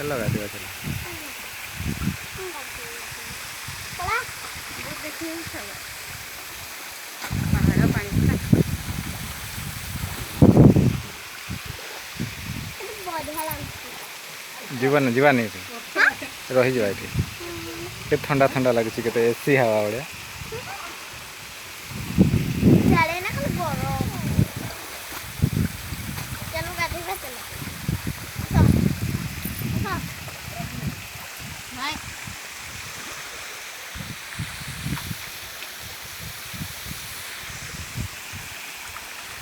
लगा दिया चलो जीवन जीवा नहीं रही जा ठंडा ठंडा लगे एसी हवा बढ़िया